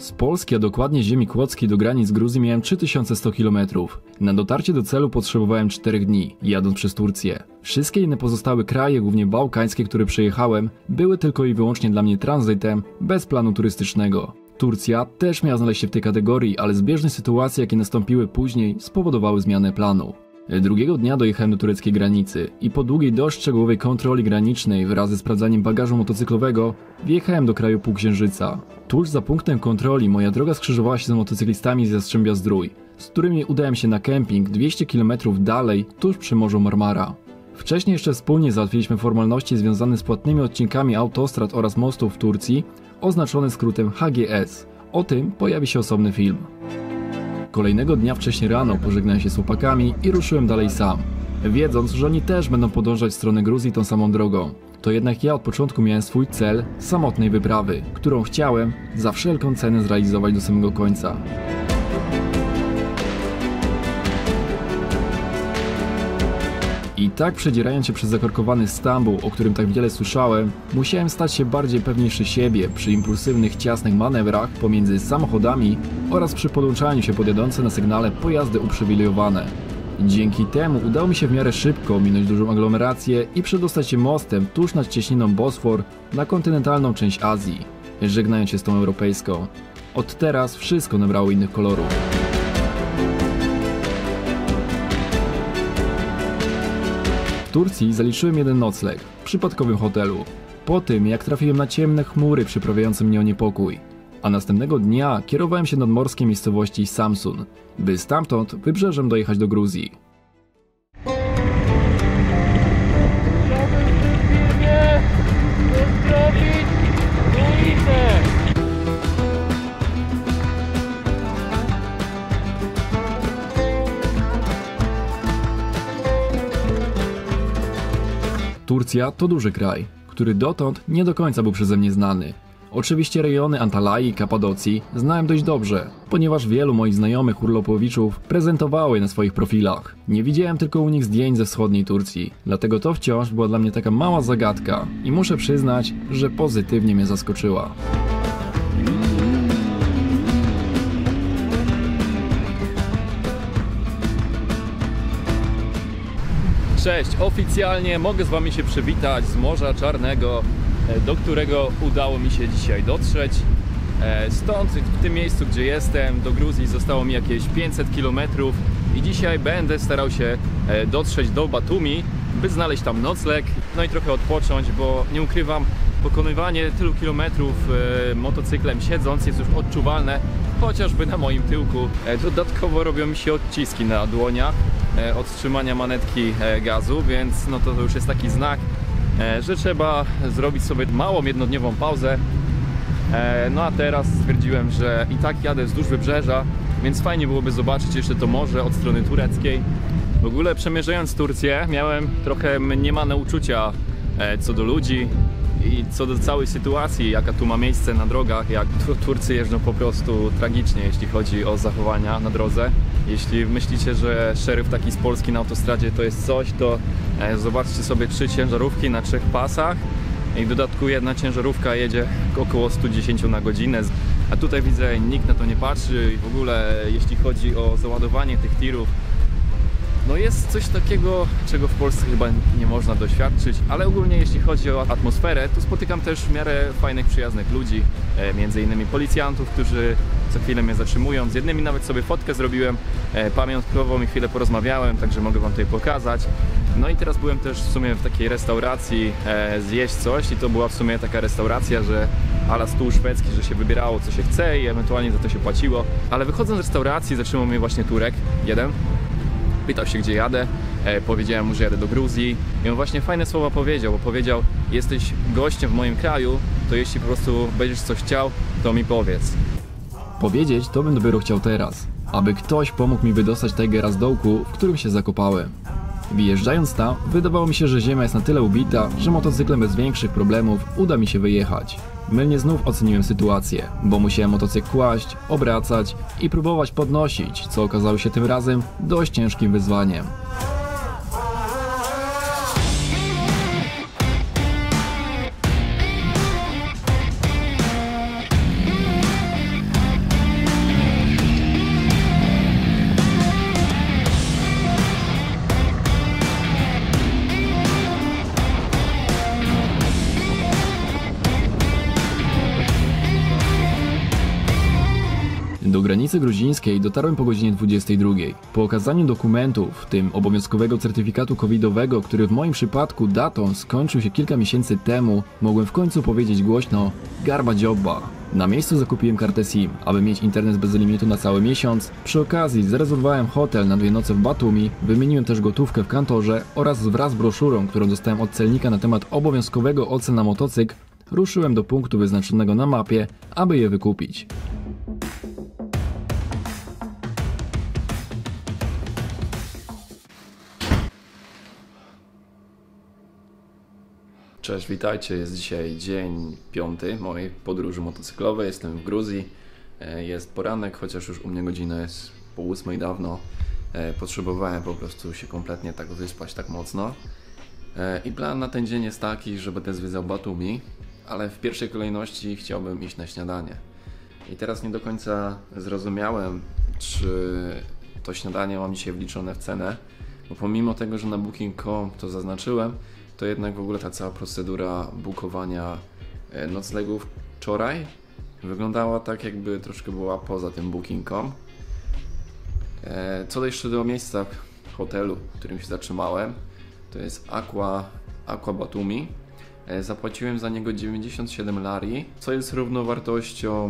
Z Polski, a dokładnie z ziemi kłodzkiej do granic Gruzji miałem 3100 km. Na dotarcie do celu potrzebowałem 4 dni, jadąc przez Turcję. Wszystkie inne pozostałe kraje, głównie bałkańskie, które przejechałem, były tylko i wyłącznie dla mnie tranzytem, bez planu turystycznego. Turcja też miała znaleźć się w tej kategorii, ale zbieżne sytuacje, jakie nastąpiły później, spowodowały zmianę planu. Drugiego dnia dojechałem do tureckiej granicy i po długiej, dość szczegółowej kontroli granicznej wraz ze sprawdzaniem bagażu motocyklowego wjechałem do kraju Półksiężyca. Tuż za punktem kontroli moja droga skrzyżowała się z motocyklistami z Jastrzębia-Zdrój, z którymi udałem się na kemping 200 km dalej, tuż przy Morzu Marmara. Wcześniej jeszcze wspólnie załatwiliśmy formalności związane z płatnymi odcinkami autostrad oraz mostów w Turcji, oznaczone skrótem HGS. O tym pojawi się osobny film. Kolejnego dnia wcześnie rano pożegnałem się z chłopakami i ruszyłem dalej sam, wiedząc, że oni też będą podążać w stronę Gruzji tą samą drogą. To jednak ja od początku miałem swój cel samotnej wyprawy, którą chciałem za wszelką cenę zrealizować do samego końca. I tak przedzierając się przez zakorkowany Stambuł, o którym tak wiele słyszałem, musiałem stać się bardziej pewniejszy siebie przy impulsywnych, ciasnych manewrach pomiędzy samochodami oraz przy podłączaniu się pod jadące na sygnale pojazdy uprzywilejowane. Dzięki temu udało mi się w miarę szybko minąć dużą aglomerację i przedostać się mostem tuż nad cieśniną Bosfor na kontynentalną część Azji, żegnając się z tą europejską. Od teraz wszystko nabrało innych kolorów. W Turcji zaliczyłem jeden nocleg w przypadkowym hotelu, po tym jak trafiłem na ciemne chmury przyprawiające mnie o niepokój. A następnego dnia kierowałem się nadmorskie miejscowości Samsun, by stamtąd wybrzeżem dojechać do Gruzji. Turcja to duży kraj, który dotąd nie do końca był przeze mnie znany. Oczywiście rejony Antalai i Kapadocji znałem dość dobrze, ponieważ wielu moich znajomych urlopowiczów prezentowało je na swoich profilach. Nie widziałem tylko u nich zdjęć ze wschodniej Turcji, dlatego to wciąż była dla mnie taka mała zagadka i muszę przyznać, że pozytywnie mnie zaskoczyła. Cześć, oficjalnie mogę z Wami się przywitać z Morza Czarnego, do którego udało mi się dzisiaj dotrzeć. Stąd, w tym miejscu, gdzie jestem, do Gruzji zostało mi jakieś 500 km i dzisiaj będę starał się dotrzeć do Batumi, by znaleźć tam nocleg, no i trochę odpocząć, bo nie ukrywam, pokonywanie tylu kilometrów motocyklem siedząc jest już odczuwalne, chociażby na moim tyłku. Dodatkowo robią mi się odciski na dłoniach od trzymania manetki gazu, więc no to już jest taki znak, że trzeba zrobić sobie małą jednodniową pauzę. No a teraz stwierdziłem, że i tak jadę wzdłuż wybrzeża, więc fajnie byłoby zobaczyć jeszcze to morze od strony tureckiej. W ogóle przemierzając Turcję miałem trochę mniemane uczucia co do ludzi i co do całej sytuacji, jaka tu ma miejsce na drogach, jak Turcy jeżdżą po prostu tragicznie, jeśli chodzi o zachowania na drodze. Jeśli myślicie, że szeryf taki z Polski na autostradzie to jest coś, to zobaczcie sobie 3 ciężarówki na 3 pasach i w dodatku jedna ciężarówka jedzie około 110 na godzinę. A tutaj widzę, nikt na to nie patrzy i w ogóle jeśli chodzi o załadowanie tych tirów, no jest coś takiego, czego w Polsce chyba nie można doświadczyć, ale ogólnie jeśli chodzi o atmosferę, to spotykam też w miarę fajnych, przyjaznych ludzi, między innymi policjantów, którzy co chwilę mnie zatrzymują. Z jednymi nawet sobie fotkę zrobiłem pamiątkową i chwilę porozmawiałem, także mogę Wam tutaj pokazać. No i teraz byłem też w sumie w takiej restauracji zjeść coś i to była w sumie taka restauracja, że a la stół szwedzki, że się wybierało co się chce i ewentualnie za to się płaciło. Ale wychodząc z restauracji zatrzymał mnie właśnie Turek, jeden. Pytał się, gdzie jadę, powiedziałem mu, że jadę do Gruzji i on właśnie fajne słowa powiedział, bo powiedział: jesteś gościem w moim kraju, to jeśli po prostu będziesz coś chciał, to mi powiedz. Powiedzieć to bym dopiero chciał teraz, aby ktoś pomógł mi wydostać Tigera z dołku, w którym się zakopałem. Wyjeżdżając tam, wydawało mi się, że ziemia jest na tyle ubita, że motocyklem bez większych problemów uda mi się wyjechać. Mylnie znów oceniłem sytuację, bo musiałem motocykl kłaść, obracać i próbować podnosić, co okazało się tym razem dość ciężkim wyzwaniem. Do granicy gruzińskiej dotarłem po godzinie 22. Po okazaniu dokumentów, w tym obowiązkowego certyfikatu covidowego, który w moim przypadku datą skończył się kilka miesięcy temu, mogłem w końcu powiedzieć głośno garba dzioba. Na miejscu zakupiłem kartę SIM, aby mieć internet bez limitu na cały miesiąc. Przy okazji zarezerwowałem hotel na 2 noce w Batumi, wymieniłem też gotówkę w kantorze oraz wraz z broszurą, którą dostałem od celnika na temat obowiązkowego OC na motocykl, ruszyłem do punktu wyznaczonego na mapie, aby je wykupić. Cześć, witajcie. Jest dzisiaj dzień 5 mojej podróży motocyklowej. Jestem w Gruzji. Jest poranek, chociaż już u mnie godzina jest po 8 dawno. Potrzebowałem po prostu się kompletnie tak wyspać tak mocno. I plan na ten dzień jest taki, że będę zwiedzał Batumi, ale w pierwszej kolejności chciałbym iść na śniadanie. I teraz nie do końca zrozumiałem, czy to śniadanie mam dzisiaj wliczone w cenę, bo pomimo tego, że na booking.com to zaznaczyłem, to jednak w ogóle ta cała procedura bookowania noclegów wczoraj wyglądała tak, jakby troszkę była poza tym booking.com. Co jeszcze do miejsca hotelu, w którym się zatrzymałem, to jest Aqua Batumi. Zapłaciłem za niego 97 lari, co jest równowartością,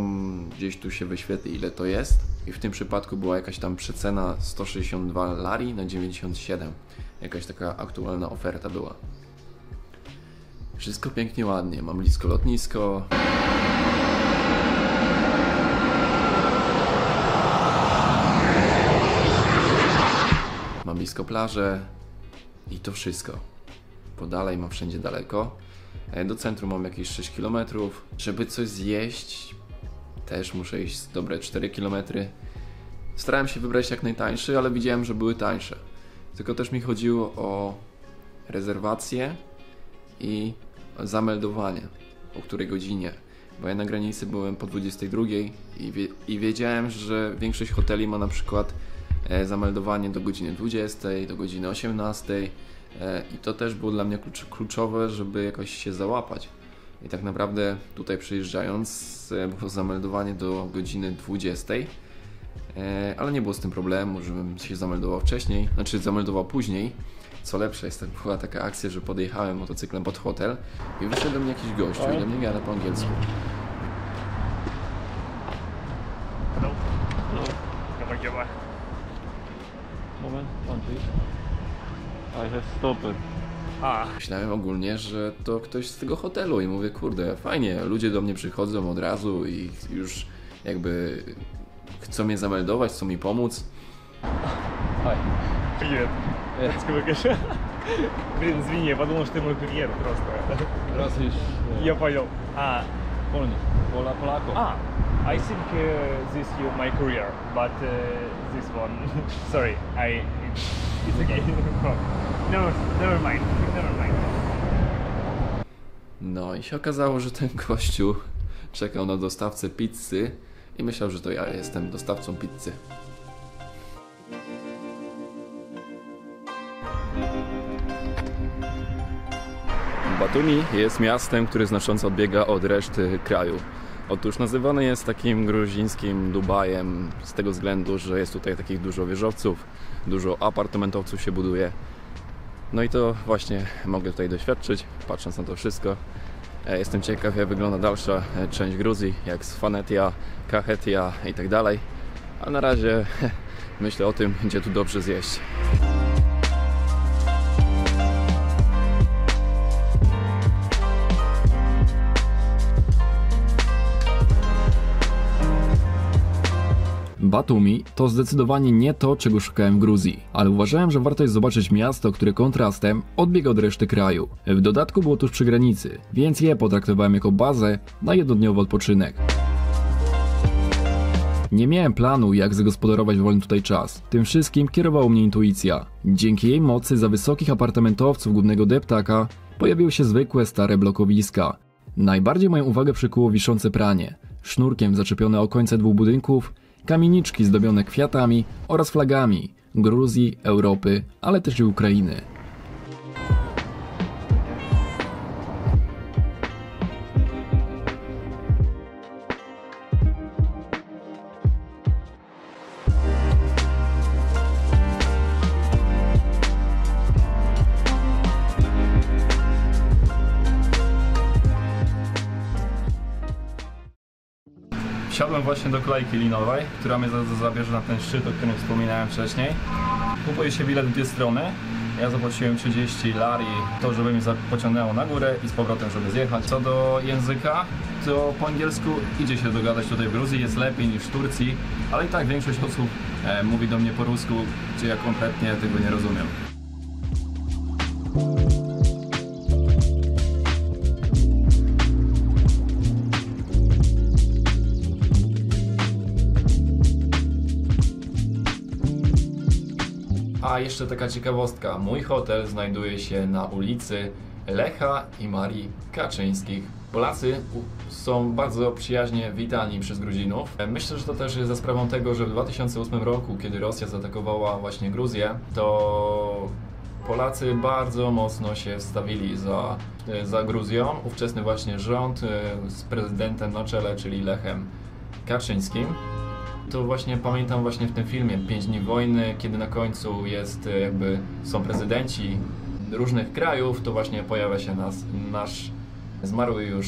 gdzieś tu się wyświetli ile to jest. I w tym przypadku była jakaś tam przecena 162 lari na 97. Jakaś taka aktualna oferta była. Wszystko pięknie, ładnie. Mam blisko lotnisko. Mam blisko plażę. I to wszystko. Podalej mam wszędzie daleko. Do centrum mam jakieś 6 km. Żeby coś zjeść, też muszę iść dobre 4 km. Starałem się wybrać jak najtańszy, ale widziałem, że były tańsze. Tylko też mi chodziło o rezerwację i zameldowanie, o której godzinie. Bo ja na granicy byłem po 22 i wiedziałem, że większość hoteli ma na przykład zameldowanie do godziny 20, do godziny 18 i to też było dla mnie kluczowe, żeby jakoś się załapać. I tak naprawdę tutaj przyjeżdżając było zameldowanie do godziny 20, ale nie było z tym problemu, żebym się zameldował wcześniej, znaczy zameldował później. Co lepsze, była taka akcja, że podjechałem motocyklem pod hotel i wyszedł do mnie jakiś gościu i do mnie gada po angielsku. Moment, one please. I have stopped. Myślałem ogólnie, że to ktoś z tego hotelu i mówię, kurde, fajnie, ludzie do mnie przychodzą od razu i już jakby chcą mnie zameldować, chcą mi pomóc. Привет. Сколько? Блин, извини, я подумал, что ты мой курьер просто. Teraz już... Я понял. Polny. Polako. I think this you my courier, but this one, sorry, it's okay. No, never mind. No i się okazało, że ten gościu czekał na dostawcę pizzy i myślał, że to ja jestem dostawcą pizzy. Batumi jest miastem, które znacząco odbiega od reszty kraju. Otóż nazywany jest takim gruzińskim Dubajem z tego względu, że jest tutaj takich dużo wieżowców, dużo apartamentowców się buduje. No i to właśnie mogę tutaj doświadczyć, patrząc na to wszystko. Jestem ciekaw, jak wygląda dalsza część Gruzji, jak Sfanetia, Kachetia i tak dalej. A na razie myślę o tym, gdzie tu dobrze zjeść. Batumi to zdecydowanie nie to, czego szukałem w Gruzji, ale uważałem, że warto jest zobaczyć miasto, które kontrastem odbiega od reszty kraju. W dodatku było tuż przy granicy, więc je potraktowałem jako bazę na jednodniowy odpoczynek. Nie miałem planu, jak zagospodarować wolny tutaj czas. Tym wszystkim kierowała mnie intuicja. Dzięki jej mocy za wysokich apartamentowców głównego deptaka pojawiły się zwykłe stare blokowiska. Najbardziej moją uwagę przykuło wiszące pranie, sznurkiem zaczepione o końce 2 budynków, kamieniczki zdobione kwiatami oraz flagami Gruzji, Europy, ale też i Ukrainy. Wsiadłem właśnie do kolejki linowej, która mnie zabierze na ten szczyt, o którym wspominałem wcześniej. Kupuje się bilet w dwie strony. Ja zapłaciłem 30 lari, to żeby mnie pociągnęło na górę i z powrotem, żeby zjechać. Co do języka, to po angielsku idzie się dogadać tutaj w Gruzji, jest lepiej niż w Turcji, ale i tak większość osób mówi do mnie po rusku, gdzie ja kompletnie tego nie rozumiem. A jeszcze taka ciekawostka, mój hotel znajduje się na ulicy Lecha i Marii Kaczyńskich. Polacy są bardzo przyjaźnie witani przez Gruzinów. Myślę, że to też jest za sprawą tego, że w 2008 roku, kiedy Rosja zaatakowała właśnie Gruzję, to Polacy bardzo mocno się wstawili za Gruzją. Ówczesny właśnie rząd z prezydentem na czele, czyli Lechem Kaczyńskim. To właśnie pamiętam właśnie w tym filmie 5 dni wojny, kiedy na końcu są prezydenci różnych krajów, to właśnie pojawia się nasz zmarły już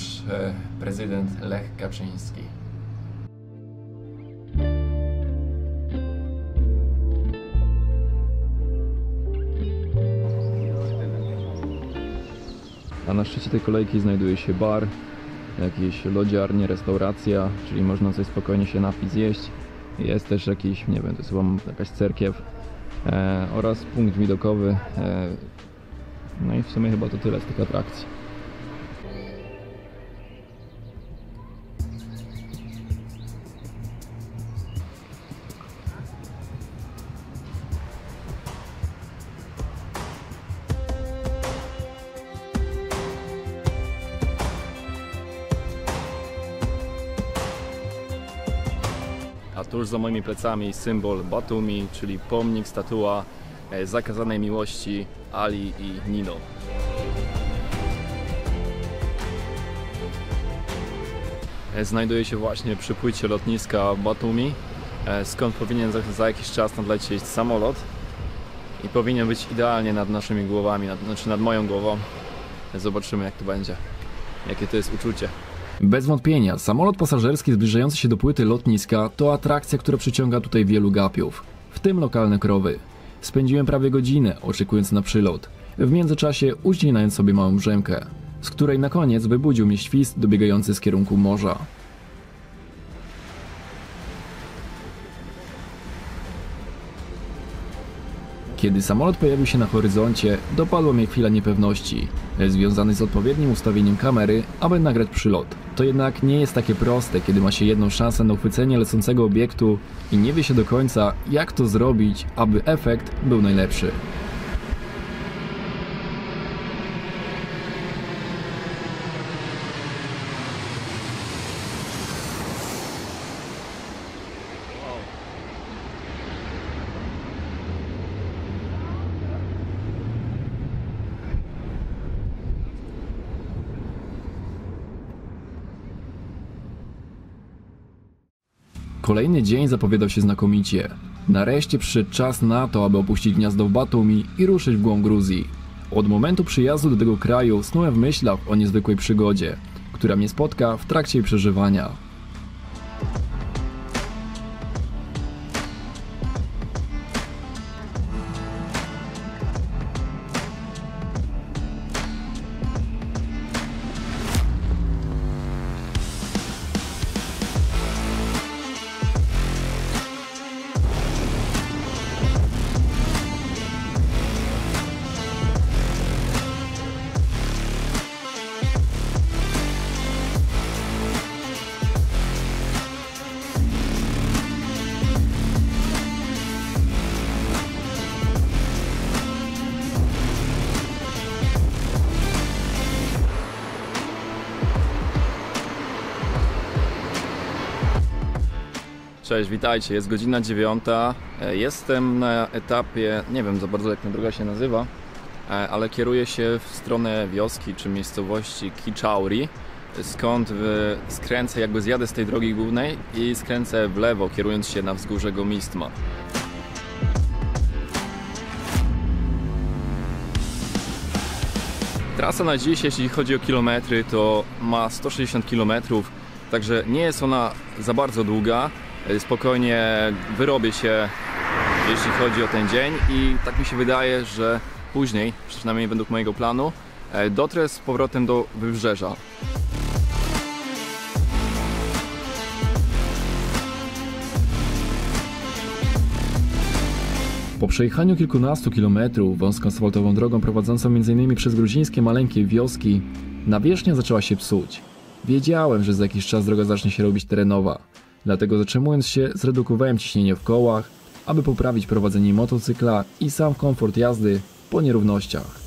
prezydent Lech Kaczyński. A na szczycie tej kolejki znajduje się bar, jakieś lodziarnie, restauracja, czyli można coś spokojnie się napić, zjeść. Jest też jakiś, nie wiem, to jest chyba jakaś cerkiew oraz punkt widokowy. No i w sumie chyba to tyle z tych atrakcji. A tuż za moimi plecami symbol Batumi, czyli pomnik, statua zakazanej miłości Ali i Nino. Znajduję się właśnie przy płycie lotniska Batumi, skąd powinien za jakiś czas nadlecieć samolot i powinien być idealnie nad naszymi głowami, znaczy nad moją głową. Zobaczymy, jak to będzie, jakie to jest uczucie. Bez wątpienia, samolot pasażerski zbliżający się do płyty lotniska to atrakcja, która przyciąga tutaj wielu gapiów, w tym lokalne krowy. Spędziłem prawie godzinę, oczekując na przylot, w międzyczasie uścinając sobie małą drzemkę, z której na koniec wybudził mnie świst dobiegający z kierunku morza. Kiedy samolot pojawił się na horyzoncie, dopadła mnie chwila niepewności, związanej z odpowiednim ustawieniem kamery, aby nagrać przylot. To jednak nie jest takie proste, kiedy ma się jedną szansę na uchwycenie lecącego obiektu i nie wie się do końca, jak to zrobić, aby efekt był najlepszy. Kolejny dzień zapowiadał się znakomicie. Nareszcie przyszedł czas na to, aby opuścić gniazdo w Batumi i ruszyć w głąb Gruzji. Od momentu przyjazdu do tego kraju snułem w myślach o niezwykłej przygodzie, która mnie spotka w trakcie jej przeżywania. Cześć, witajcie, jest godzina 9. Jestem na etapie, nie wiem za bardzo jak ta droga się nazywa, ale kieruję się w stronę wioski czy miejscowości Kichauri, skąd skręcę, zjadę z tej drogi głównej i skręcę w lewo, kierując się na wzgórze Gomistma. Trasa na dziś, jeśli chodzi o kilometry, to ma 160 km. także nie jest ona za bardzo długa. Spokojnie wyrobię się, jeśli chodzi o ten dzień, i tak mi się wydaje, że później, przynajmniej według mojego planu, dotrę z powrotem do wybrzeża. Po przejechaniu kilkunastu kilometrów wąską asfaltową drogą prowadzącą m.in. przez gruzińskie maleńkie wioski, nawierzchnia zaczęła się psuć. Wiedziałem, że za jakiś czas droga zacznie się robić terenowa, dlatego zatrzymując się zredukowałem ciśnienie w kołach, aby poprawić prowadzenie motocykla i sam komfort jazdy po nierównościach.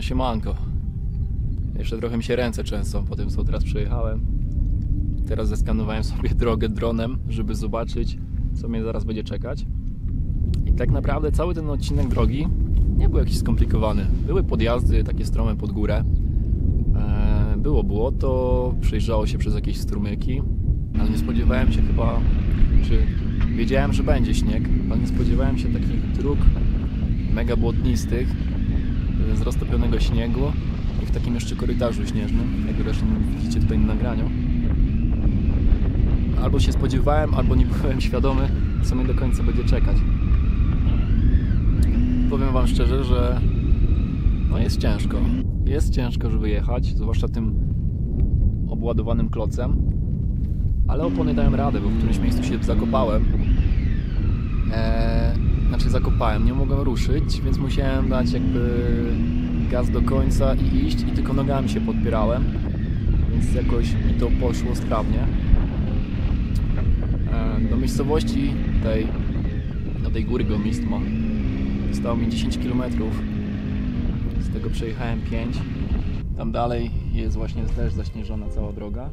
Siemanko. Jeszcze trochę mi się ręce często po tym, co teraz przejechałem. Teraz zeskanowałem sobie drogę dronem, żeby zobaczyć, co mnie zaraz będzie czekać. I tak naprawdę cały ten odcinek drogi nie był jakiś skomplikowany. Były podjazdy takie strome pod górę. Było błoto, przejeżdżało się przez jakieś strumyki, ale nie spodziewałem się chyba, wiedziałem, że będzie śnieg, ale nie spodziewałem się takich dróg mega błotnistych, z roztopionego śniegu i w takim jeszcze korytarzu śnieżnym, jak zresztą widzicie tutaj na nagraniu. Albo się spodziewałem, albo nie byłem świadomy, co mnie do końca będzie czekać. Powiem wam szczerze, że no jest ciężko. Jest ciężko, żeby jechać, zwłaszcza tym obładowanym klocem. ale opony dałem radę, bo w którymś miejscu się zakopałem. Zakopałem, nie mogłem ruszyć, więc musiałem dać jakby gaz do końca i iść, i tylko nogami się podpierałem, więc jakoś mi to poszło sprawnie. Do miejscowości do tej góry Gomistmo zostało mi 10 km, z tego przejechałem 5. Tam dalej jest właśnie też zaśnieżona cała droga.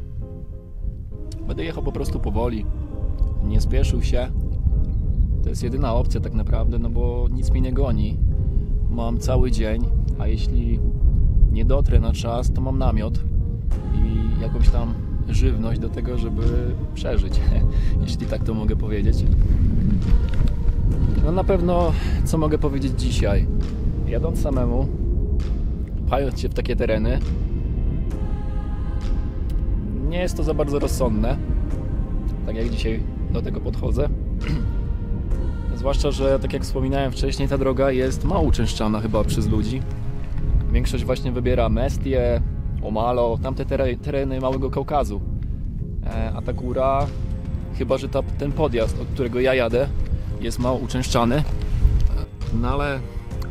Będę jechał po prostu powoli, nie spieszył się. To jest jedyna opcja tak naprawdę, no bo nic mnie nie goni. Mam cały dzień, a jeśli nie dotrę na czas, to mam namiot i jakąś tam żywność do tego, żeby przeżyć, jeśli tak to mogę powiedzieć. No na pewno, co mogę powiedzieć dzisiaj? Jadąc samemu, pając się w takie tereny, nie jest to za bardzo rozsądne, tak jak dzisiaj do tego podchodzę. Zwłaszcza, że tak jak wspominałem wcześniej, ta droga jest mało uczęszczana chyba przez ludzi. Większość właśnie wybiera Mestie, Omalo, tamte tereny Małego Kaukazu. A ta góra, chyba że ten podjazd, od którego ja jadę, jest mało uczęszczany. No ale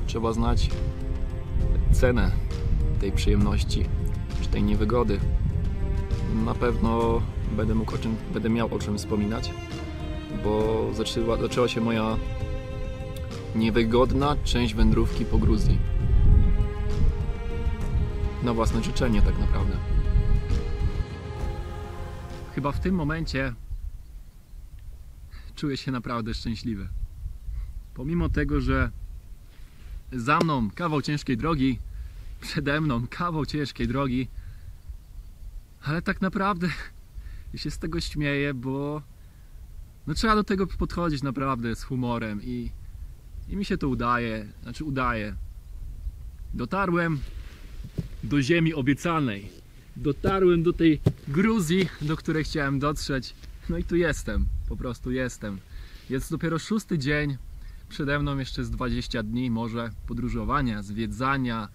trzeba znać cenę tej przyjemności, czy tej niewygody. Na pewno będę miał o czym wspominać, bo zaczęła się moja niewygodna część wędrówki po Gruzji. Na własne życzenie tak naprawdę. Chyba w tym momencie czuję się naprawdę szczęśliwy. Pomimo tego, że za mną kawał ciężkiej drogi, przede mną kawał ciężkiej drogi, ale tak naprawdę ja się z tego śmieję, bo no trzeba do tego podchodzić naprawdę z humorem i mi się to udaje. Dotarłem do ziemi obiecanej. Dotarłem do tej Gruzji, do której chciałem dotrzeć. No i tu jestem, po prostu jestem. Jest dopiero 6. dzień, przede mną jeszcze z 20 dni może podróżowania, zwiedzania,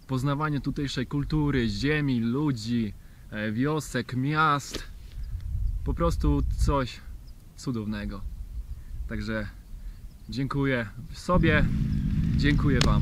poznawania tutejszej kultury, ziemi, ludzi, wiosek, miast. Po prostu coś cudownego. Także dziękuję sobie, dziękuję Wam.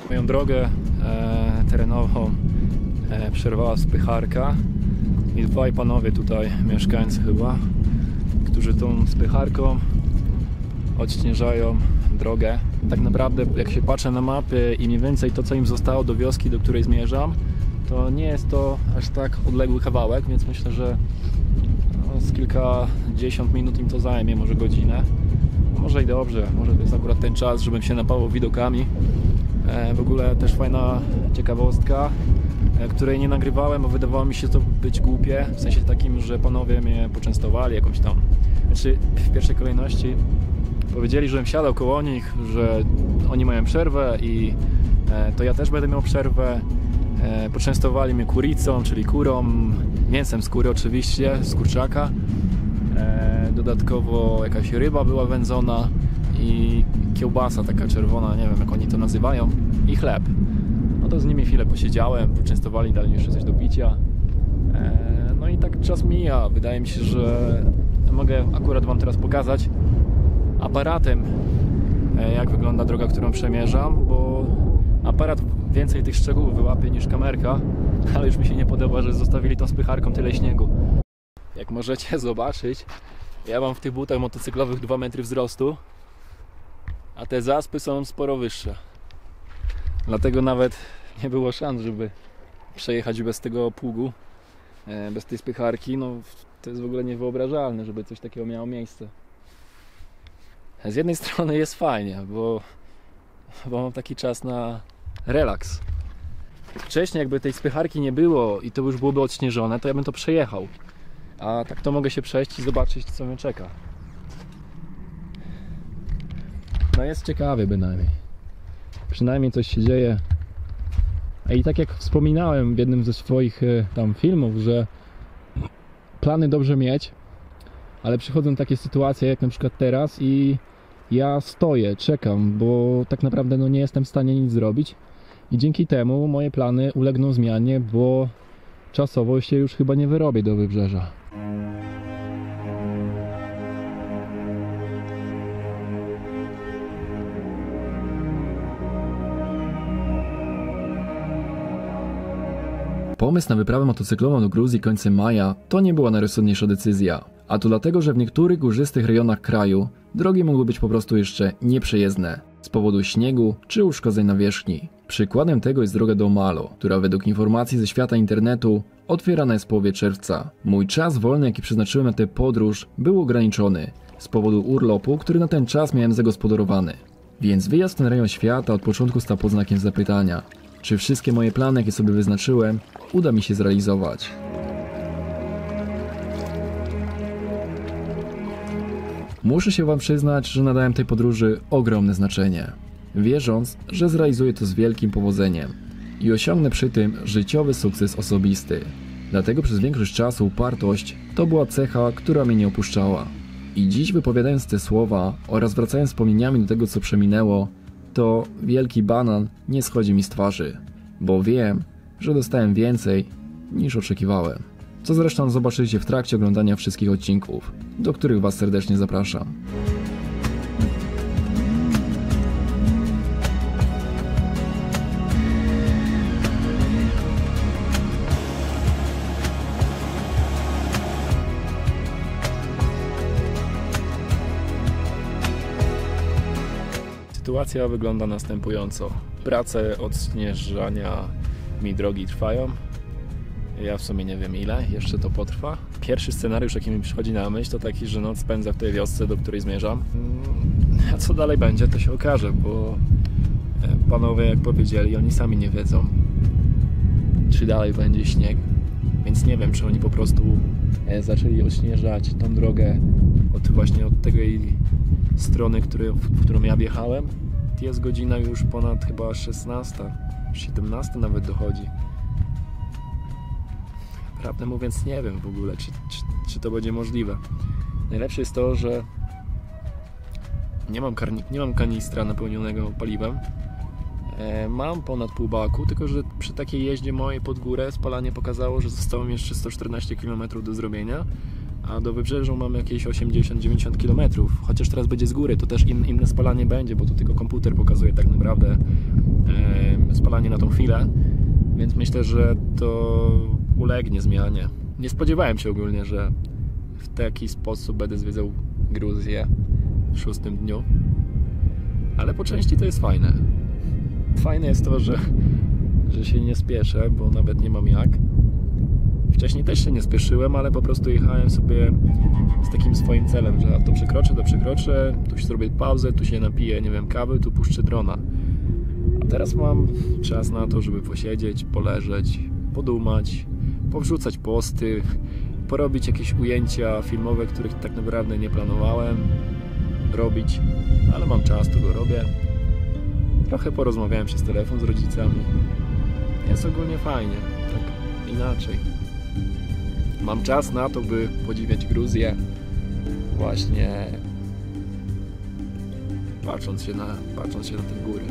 Moją drogę terenową przerwała spycharka i dwaj panowie tutaj, mieszkańcy chyba, którzy tą spycharką odśnieżają drogę. Tak naprawdę jak się patrzę na mapy i mniej więcej to, co im zostało do wioski, do której zmierzam, to nie jest to aż tak odległy kawałek, więc myślę, że z kilkadziesiąt minut im to zajmie, może godzinę. Może i dobrze, może to jest akurat ten czas, żebym się napawał widokami. W ogóle też fajna ciekawostka, której nie nagrywałem, bo wydawało mi się to być głupie, w sensie takim, że panowie mnie poczęstowali jakąś tam. Znaczy w pierwszej kolejności powiedzieli, żebym siadał koło nich, że oni mają przerwę i to ja też będę miał przerwę. Poczęstowali mnie kuricą, czyli kurą, mięsem z kury oczywiście, z kurczaka. Dodatkowo jakaś ryba była wędzona i kiełbasa taka czerwona, nie wiem jak oni to nazywają, i chleb. No to z nimi chwilę posiedziałem, poczęstowali, dali mi jeszcze coś do picia. No i tak czas mija. Wydaje mi się, że mogę akurat wam teraz pokazać aparatem, jak wygląda droga, którą przemierzam, bo aparat więcej tych szczegółów wyłapie niż kamerka, ale już mi się nie podoba, że zostawili tą spycharką tyle śniegu. Jak możecie zobaczyć, ja mam w tych butach motocyklowych 2 metry wzrostu, a te zaspy są sporo wyższe. Dlatego nawet nie było szans, żeby przejechać bez tego pługu, bez tej spycharki. No, to jest w ogóle niewyobrażalne, żeby coś takiego miało miejsce. Z jednej strony jest fajnie, bo mam taki czas na relaks. Wcześniej jakby tej spycharki nie było i to już byłoby odśnieżone, to ja bym to przejechał. A tak to mogę się przejść i zobaczyć, co mnie czeka. No jest ciekawie bynajmniej. Przynajmniej coś się dzieje. I tak jak wspominałem w jednym ze swoich tam filmów, że plany dobrze mieć, ale przychodzą takie sytuacje jak na przykład teraz i ja stoję, czekam, bo tak naprawdę no nie jestem w stanie nic zrobić i dzięki temu moje plany ulegną zmianie, bo czasowo się już chyba nie wyrobię do wybrzeża. Pomysł na wyprawę motocyklową do Gruzji końcem maja to nie była najrozsądniejsza decyzja. A to dlatego, że w niektórych górzystych rejonach kraju drogi mogły być po prostu jeszcze nieprzejezdne z powodu śniegu czy uszkodzeń nawierzchni. Przykładem tego jest droga do Malo, która według informacji ze świata internetu otwierana jest w połowie czerwca. Mój czas wolny, jaki przeznaczyłem na tę podróż, był ograniczony z powodu urlopu, który na ten czas miałem zagospodarowany. Więc wyjazd w ten rejon świata od początku stał pod znakiem zapytania, czy wszystkie moje plany, jakie sobie wyznaczyłem, uda mi się zrealizować. Muszę się wam przyznać, że nadałem tej podróży ogromne znaczenie, wierząc, że zrealizuję to z wielkim powodzeniem i osiągnę przy tym życiowy sukces osobisty. Dlatego przez większość czasu upartość to była cecha, która mnie nie opuszczała. I dziś wypowiadając te słowa oraz wracając wspomnieniami do tego, co przeminęło, to wielki banan nie schodzi mi z twarzy, bo wiem, że dostałem więcej niż oczekiwałem. Co zresztą zobaczycie w trakcie oglądania wszystkich odcinków, do których was serdecznie zapraszam. Sytuacja wygląda następująco. Prace odśnieżania mi drogi trwają. Ja w sumie nie wiem ile jeszcze to potrwa. Pierwszy scenariusz, jaki mi przychodzi na myśl, to taki, że noc spędzę w tej wiosce, do której zmierzam. A co dalej będzie, to się okaże, bo panowie, jak powiedzieli, oni sami nie wiedzą, czy dalej będzie śnieg. Więc nie wiem, czy oni po prostu zaczęli odśnieżać tą drogę właśnie od tej strony, w którą ja wjechałem. Jest godzina już ponad chyba 16, 17 nawet dochodzi. Prawdę mówiąc nie wiem w ogóle, czy to będzie możliwe. Najlepsze jest to, że nie mam kanistra napełnionego paliwem. Mam ponad pół baku, tylko że przy takiej jeździe mojej pod górę spalanie pokazało, że zostało mi jeszcze 114 km do zrobienia. a do wybrzeża mamy jakieś 80-90 km, chociaż teraz będzie z góry, to też inne spalanie będzie, bo to tylko komputer pokazuje tak naprawdę spalanie na tą chwilę, więc myślę, że to ulegnie zmianie. Nie spodziewałem się ogólnie, że w taki sposób będę zwiedzał Gruzję w 6. dniu, ale po części to jest fajne. Fajne jest to, że się nie spieszę, bo nawet nie mam jak. Wcześniej też się nie spieszyłem, ale po prostu jechałem sobie z takim swoim celem, że to przekroczę, tu się zrobię pauzę, tu się napiję, nie wiem, kawy, tu puszczę drona. A teraz mam czas na to, żeby posiedzieć, poleżeć, podumać, powrzucać posty, porobić jakieś ujęcia filmowe, których tak naprawdę nie planowałem robić, ale mam czas, to go robię. Trochę porozmawiałem przez telefon z rodzicami. Jest ogólnie fajnie, tak inaczej. Mam czas na to, by podziwiać Gruzję właśnie patrząc się na te góry.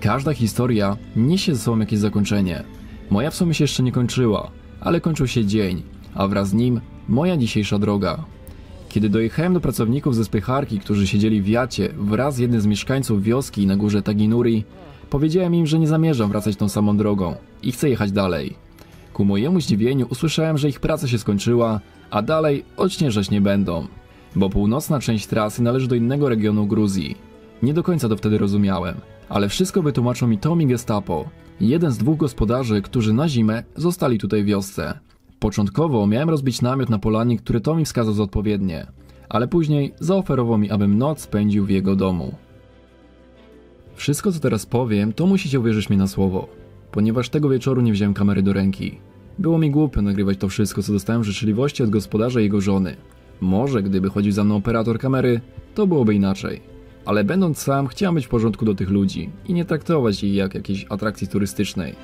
Każda historia niesie ze sobą jakieś zakończenie. Moja w sumie się jeszcze nie kończyła, ale kończył się dzień, a wraz z nim moja dzisiejsza droga. Kiedy dojechałem do pracowników ze spycharki, którzy siedzieli w jacie wraz z jednym z mieszkańców wioski na górze Taginuri, powiedziałem im, że nie zamierzam wracać tą samą drogą i chcę jechać dalej. Ku mojemu zdziwieniu usłyszałem, że ich praca się skończyła, a dalej odśnieżać nie będą, bo północna część trasy należy do innego regionu Gruzji. Nie do końca to wtedy rozumiałem, ale wszystko wytłumaczył mi Tom i Gestapo, jeden z 2 gospodarzy, którzy na zimę zostali tutaj w wiosce. Początkowo miałem rozbić namiot na polanie, które Tom mi wskazał za odpowiednie, ale później zaoferował mi, abym noc spędził w jego domu. Wszystko, co teraz powiem, to musicie uwierzyć mi na słowo, ponieważ tego wieczoru nie wziąłem kamery do ręki. Było mi głupio nagrywać to wszystko, co dostałem w życzliwości od gospodarza i jego żony. Może gdyby chodził za mną operator kamery, to byłoby inaczej. Ale będąc sam, chciałem być w porządku do tych ludzi i nie traktować ich jak jakiejś atrakcji turystycznej.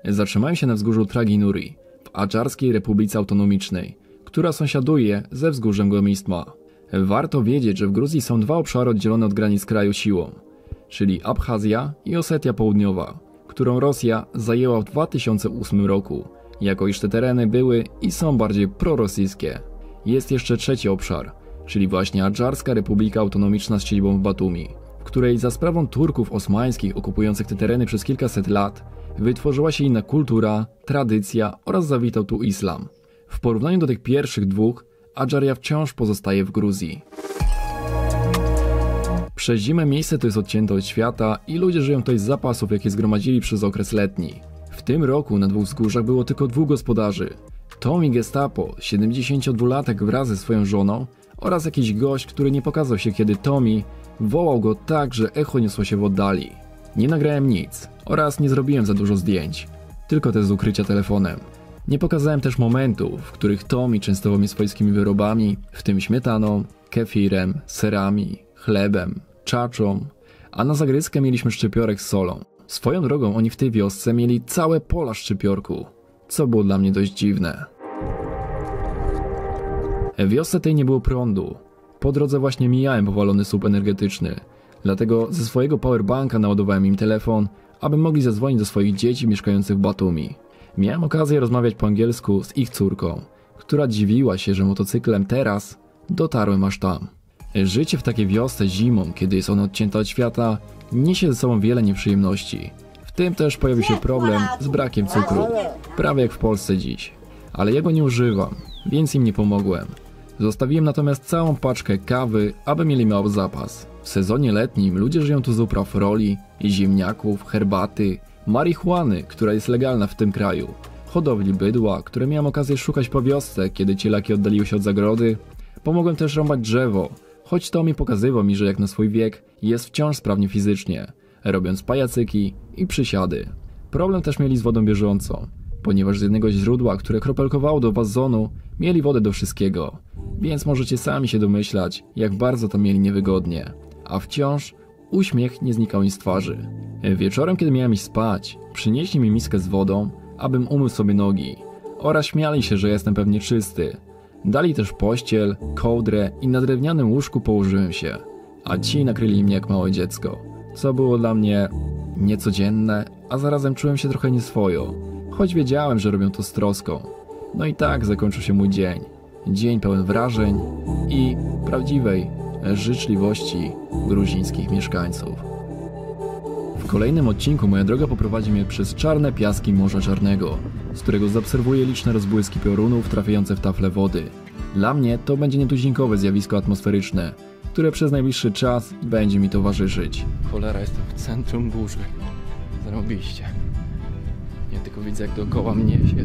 Zatrzymałem się na wzgórzu Taginuri, w Adżarskiej Republice Autonomicznej, która sąsiaduje ze wzgórzem Gomistma. Warto wiedzieć, że w Gruzji są 2 obszary oddzielone od granic kraju siłą, czyli Abchazja i Osetia Południowa, którą Rosja zajęła w 2008 roku, jako iż te tereny były i są bardziej prorosyjskie. Jest jeszcze 3 obszar, czyli właśnie Adżarska Republika Autonomiczna z siedzibą w Batumi, w której za sprawą Turków osmańskich okupujących te tereny przez kilkaset lat wytworzyła się inna kultura, tradycja oraz zawitał tu islam. W porównaniu do tych pierwszych 2, Adżaria wciąż pozostaje w Gruzji. Przez zimę miejsce to jest odcięte od świata i ludzie żyją tutaj z zapasów, jakie zgromadzili przez okres letni. W tym roku na 2 wzgórzach było tylko 2 gospodarzy. Tom i Gestapo, 72-latek wraz ze swoją żoną oraz jakiś gość, który nie pokazał się, kiedy Tommy wołał go tak, że echo niosło się w oddali. Nie nagrałem nic oraz nie zrobiłem za dużo zdjęć, tylko te z ukrycia telefonem. Nie pokazałem też momentów, w których Tommy częstował mnie swojskimi wyrobami, w tym śmietaną, kefirem, serami, chlebem, czaczą, a na zagryzkę mieliśmy szczypiorek z solą. Swoją drogą oni w tej wiosce mieli całe pola szczypiorku, co było dla mnie dość dziwne. W wiosce tej nie było prądu. Po drodze właśnie mijałem powalony słup energetyczny, dlatego ze swojego powerbanka naładowałem im telefon, aby mogli zadzwonić do swoich dzieci mieszkających w Batumi. Miałem okazję rozmawiać po angielsku z ich córką, która dziwiła się, że motocyklem teraz dotarłem aż tam. Życie w takiej wiosce zimą, kiedy jest ona odcięta od świata, niesie ze sobą wiele nieprzyjemności. W tym też pojawił się problem z brakiem cukru, prawie jak w Polsce dziś. Ale ja go nie używam, więc im nie pomogłem. Zostawiłem natomiast całą paczkę kawy, aby mieli mały zapas. W sezonie letnim ludzie żyją tu z upraw roli, ziemniaków, herbaty, marihuany, która jest legalna w tym kraju, hodowli bydła, które miałem okazję szukać po wiosce, kiedy cielaki oddaliły się od zagrody. Pomogłem też rąbać drzewo, choć to mi pokazywał że jak na swój wiek jest wciąż sprawnie fizycznie, robiąc pajacyki i przysiady. Problem też mieli z wodą bieżącą, ponieważ z jednego źródła, które kropelkowało do wazonu, mieli wodę do wszystkiego, więc możecie sami się domyślać, jak bardzo tam mieli niewygodnie, a wciąż uśmiech nie znikał im z twarzy. Wieczorem, kiedy miałem iść spać, przynieśli mi miskę z wodą, abym umył sobie nogi, oraz śmiali się, że jestem pewnie czysty. Dali też pościel, kołdrę i na drewnianym łóżku położyłem się, a ci nakryli mnie jak małe dziecko, co było dla mnie niecodzienne, a zarazem czułem się trochę nieswojo, choć wiedziałem, że robią to z troską. No i tak zakończył się mój dzień. Dzień pełen wrażeń i prawdziwej życzliwości gruzińskich mieszkańców. W kolejnym odcinku moja droga poprowadzi mnie przez czarne piaski Morza Czarnego, z którego zaobserwuję liczne rozbłyski piorunów trafiające w tafle wody. Dla mnie to będzie nietuzinkowe zjawisko atmosferyczne, które przez najbliższy czas będzie mi towarzyszyć. Cholera, jestem w centrum burzy. Zarobiście. Ja tylko widzę, jak dookoła mnie się...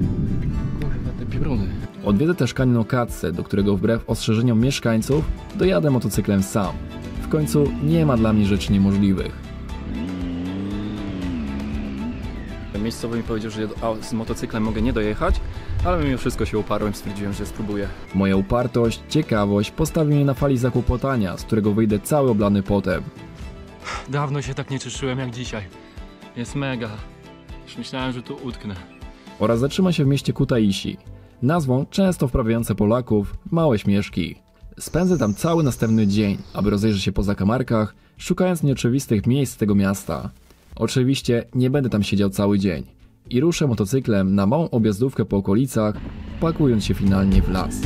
Kurwa, te pioruny. Odwiedzę też kanion Okatse, do którego wbrew ostrzeżeniom mieszkańców dojadę motocyklem sam. W końcu nie ma dla mnie rzeczy niemożliwych. Miejscowy mi powiedział, że z motocyklem mogę nie dojechać, ale mimo wszystko się uparłem, stwierdziłem, że spróbuję. Moja upartość, ciekawość postawi mnie na fali zakłopotania, z którego wyjdę cały oblany potem. Dawno się tak nie cieszyłem jak dzisiaj. Jest mega. Już myślałem, że tu utknę. Oraz zatrzyma się w mieście Kutaisi, nazwą często wprawiające Polaków w małe śmieszki. Spędzę tam cały następny dzień, aby rozejrzeć się po zakamarkach, szukając nieoczywistych miejsc tego miasta. Oczywiście nie będę tam siedział cały dzień i ruszę motocyklem na małą objazdówkę po okolicach, pakując się finalnie w las.